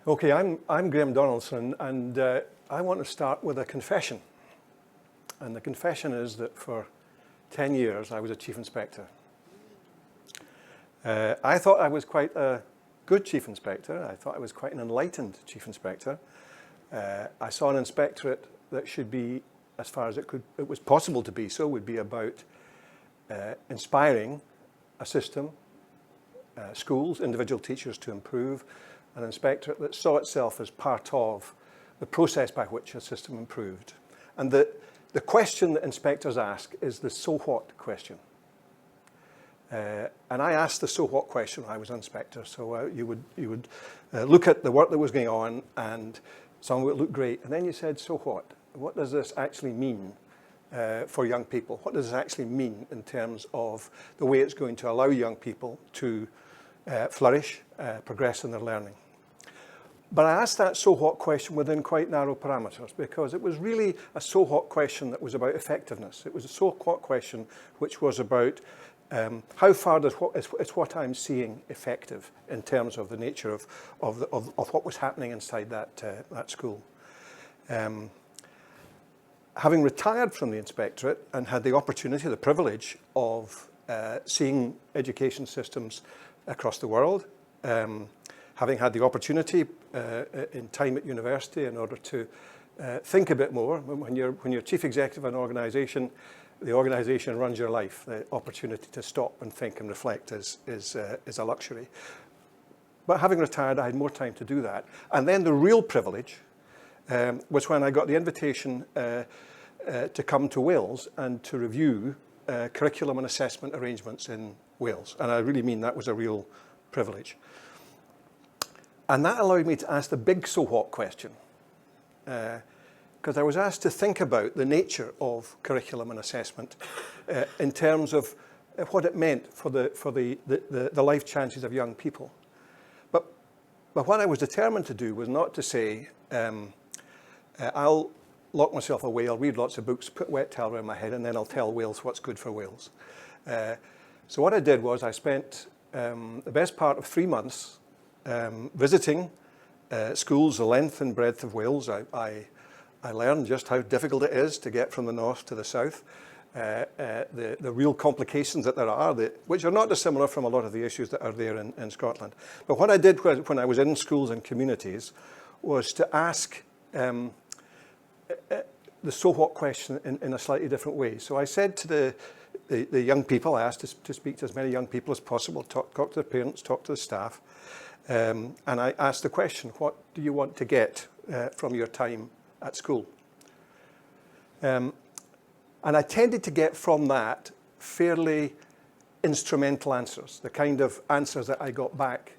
Okay, I'm Graham Donaldson, and I want to start with a confession. And the confession is that for 10 years I was a chief inspector. I thought I was quite a good chief inspector. I thought I was quite an enlightened chief inspector. I saw an inspectorate that should be, as far as it was possible to be so, would be about inspiring a system, schools, individual teachers to improve, an inspectorate that saw itself as part of the process by which a system improved. And the question that inspectors ask is the so what question. And I asked the so what question when I was an inspector. So you would look at the work that was going on, and some of it looked great. And then you said, so what? What does this actually mean for young people? What does this actually mean in terms of the way it's going to allow young people to flourish, progress in their learning? But I asked that so what question within quite narrow parameters, because it was really a so what question that was about effectiveness. It was a so what question which was about how far is what I'm seeing effective in terms of the nature of what was happening inside that school. Having retired from the inspectorate and had the opportunity, the privilege of seeing education systems across the world, having had the opportunity in time at university in order to think a bit more. When you're chief executive of an organisation, the organisation runs your life. The opportunity to stop and think and reflect is a luxury. But having retired, I had more time to do that. And then the real privilege was when I got the invitation to come to Wales and to review curriculum and assessment arrangements in Wales. And I really mean that was a real privilege. And that allowed me to ask the big so what question, because I was asked to think about the nature of curriculum and assessment in terms of what it meant for the life chances of young people. But what I was determined to do was not to say, I'll lock myself away, I'll read lots of books, put wet towel around my head, and then I'll tell Wales what's good for Wales. So what I did was I spent the best part of 3 months visiting schools the length and breadth of Wales. I learned just how difficult it is to get from the north to the south, the real complications that there are, which are not dissimilar from a lot of the issues that are there in Scotland. But what I did when I was in schools and communities was to ask the so what question in a slightly different way. So I said to the young people, I asked to speak to as many young people as possible, talk to their parents, talk to the staff, and I asked the question, what do you want to get from your time at school? And I tended to get from that fairly instrumental answers. The kind of answers that I got back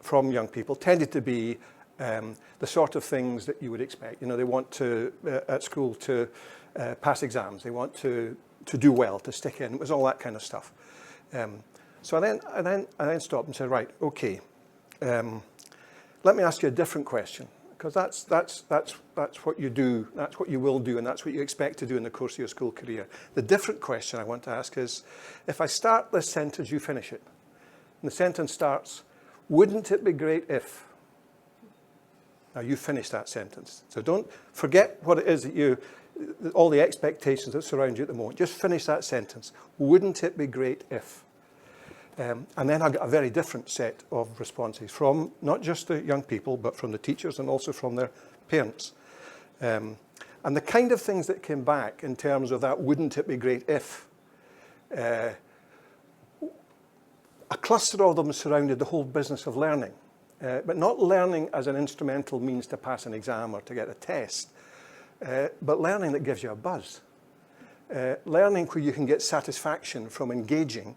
from young people tended to be the sort of things that you would expect. You know, they want to, at school, to pass exams. They want to do well, to stick in. It was all that kind of stuff. So I then stopped and said, right, okay, let me ask you a different question, because that's what you do, that's what you will do, and that's what you expect to do in the course of your school career. The different question I want to ask is, if I start this sentence, you finish it. And the sentence starts, wouldn't it be great if? Now you finish that sentence. So don't forget what it is that all the expectations that surround you at the moment. Just finish that sentence. Wouldn't it be great if? And then I got a very different set of responses from not just the young people, but from the teachers and also from their parents. And the kind of things that came back in terms of that wouldn't it be great if, a cluster of them surrounded the whole business of learning. But not learning as an instrumental means to pass an exam or to get a test, but learning that gives you a buzz. Learning where you can get satisfaction from engaging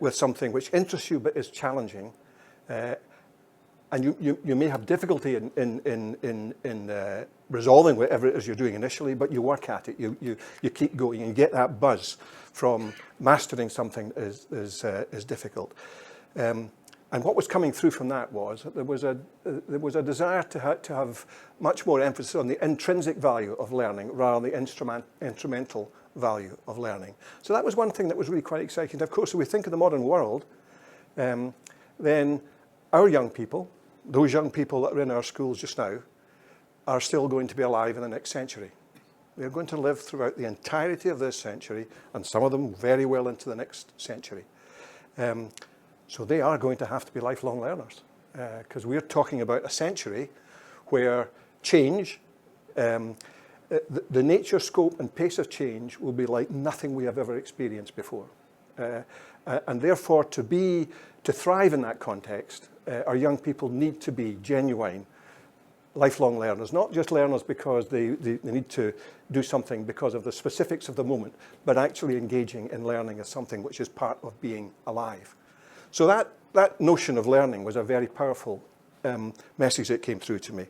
with something which interests you but is challenging, and you may have difficulty in resolving whatever it is you're doing initially, but you work at it, you keep going, and get that buzz from mastering something is difficult. And what was coming through from that was that there was a desire to have much more emphasis on the intrinsic value of learning rather than the instrumental value of learning. So that was one thing that was really quite exciting. Of course, if we think of the modern world, then our young people, those young people that are in our schools just now, are still going to be alive in the next century. They're going to live throughout the entirety of this century, and some of them very well into the next century. So they are going to have to be lifelong learners, because we're talking about a century where change, the nature, scope, and pace of change will be like nothing we have ever experienced before. And therefore, to thrive in that context, our young people need to be genuine lifelong learners, not just learners because they need to do something because of the specifics of the moment, but actually engaging in learning as something which is part of being alive. So that notion of learning was a very powerful message that came through to me.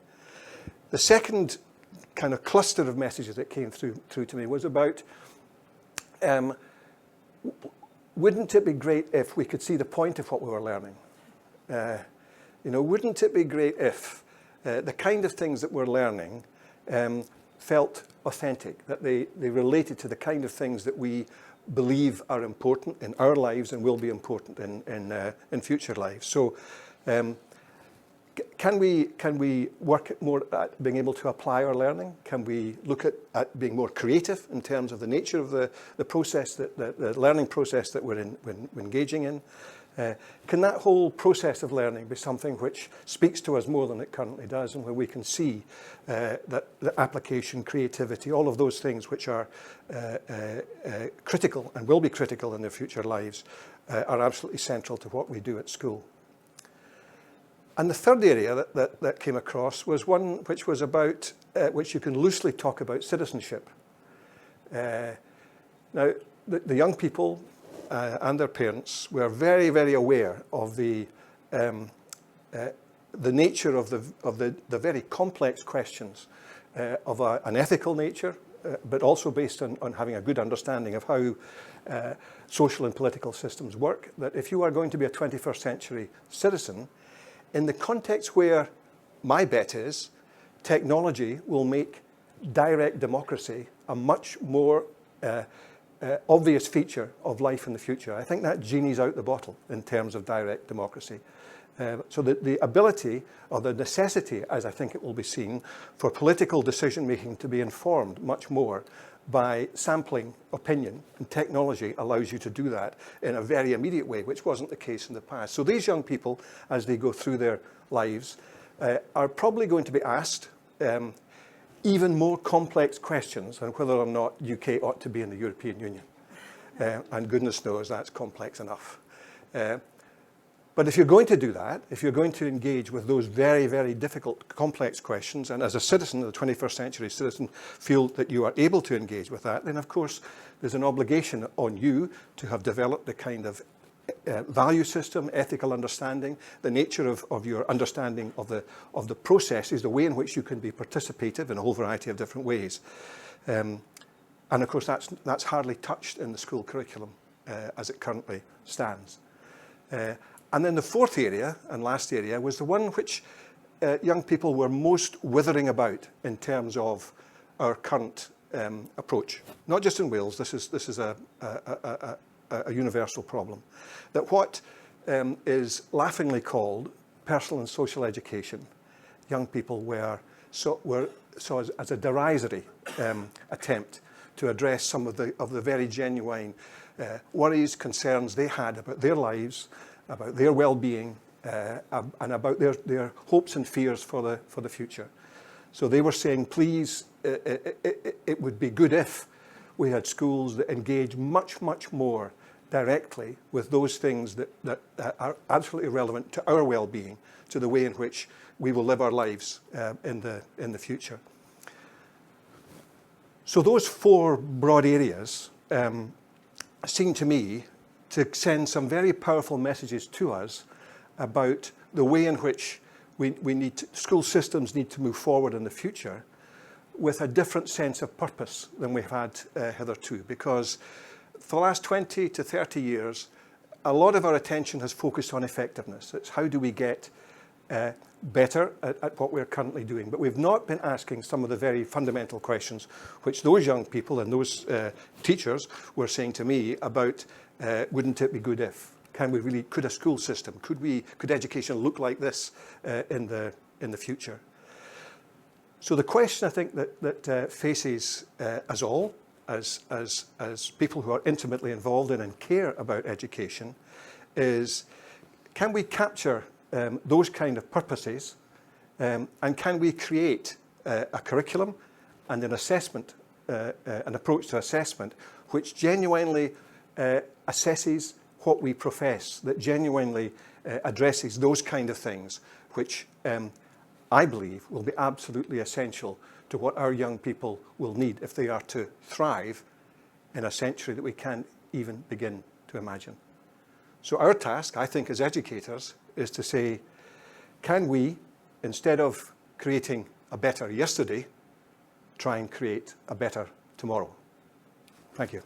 The second kind of cluster of messages that came through to me was about, wouldn't it be great if we could see the point of what we were learning? Wouldn't it be great if the kind of things that we're learning felt authentic, that they related to the kind of things that we believe are important in our lives and will be important in future lives. So can we work more at being able to apply our learning? Can we look at being more creative in terms of the nature of the process, the learning process that we're engaging in? Can that whole process of learning be something which speaks to us more than it currently does, and where we can see that the application, creativity, all of those things which are critical and will be critical in their future lives are absolutely central to what we do at school? And the third area that came across was one which was about, which you can loosely talk about, citizenship. Now, the young people and their parents were very, very aware of the nature of the very complex questions of an ethical nature, but also based on having a good understanding of how social and political systems work. That if you are going to be a 21st century citizen, in the context where my bet is technology will make direct democracy a much more obvious feature of life in the future. I think that genie's out the bottle in terms of direct democracy. So the ability or the necessity, as I think it will be seen, for political decision making to be informed much more by sampling opinion, and technology allows you to do that in a very immediate way, which wasn't the case in the past. So these young people, as they go through their lives, are probably going to be asked even more complex questions on whether or not UK ought to be in the European Union. And goodness knows that's complex enough. But if you're going to do that, if you're going to engage with those very, very difficult, complex questions, and as a citizen, the 21st century citizen, feel that you are able to engage with that, then of course there's an obligation on you to have developed the kind of value system, ethical understanding, the nature of your understanding of the processes, the way in which you can be participative in a whole variety of different ways. And of course that's hardly touched in the school curriculum as it currently stands. And then the fourth area and last area was the one which young people were most withering about in terms of our current approach. Not just in Wales, this is a universal problem. That what is laughingly called personal and social education, young people saw as a derisory attempt to address some of the very genuine worries, concerns they had about their lives, about their well-being, and about their hopes and fears for the future. So they were saying, please, it would be good if we had schools that engage much, much more directly with those things that are absolutely relevant to our well-being, to the way in which we will live our lives in the future. So those four broad areas seem to me to send some very powerful messages to us about the way in which school systems need to move forward in the future with a different sense of purpose than we've had hitherto. Because for the last 20 to 30 years, a lot of our attention has focused on effectiveness. It's how do we get better at what we're currently doing. But we've not been asking some of the very fundamental questions which those young people and those teachers were saying to me about wouldn't it be good if? Could a school system, could education look like this in the future? So the question I think that faces us all as people who are intimately involved in and care about education is, can we capture those kind of purposes, and can we create a curriculum and an assessment, an approach to assessment which genuinely assesses what we profess, that genuinely addresses those kind of things which I believe will be absolutely essential to what our young people will need if they are to thrive in a century that we can't even begin to imagine. So our task, I think, as educators, is to say, can we, instead of creating a better yesterday, try and create a better tomorrow? Thank you.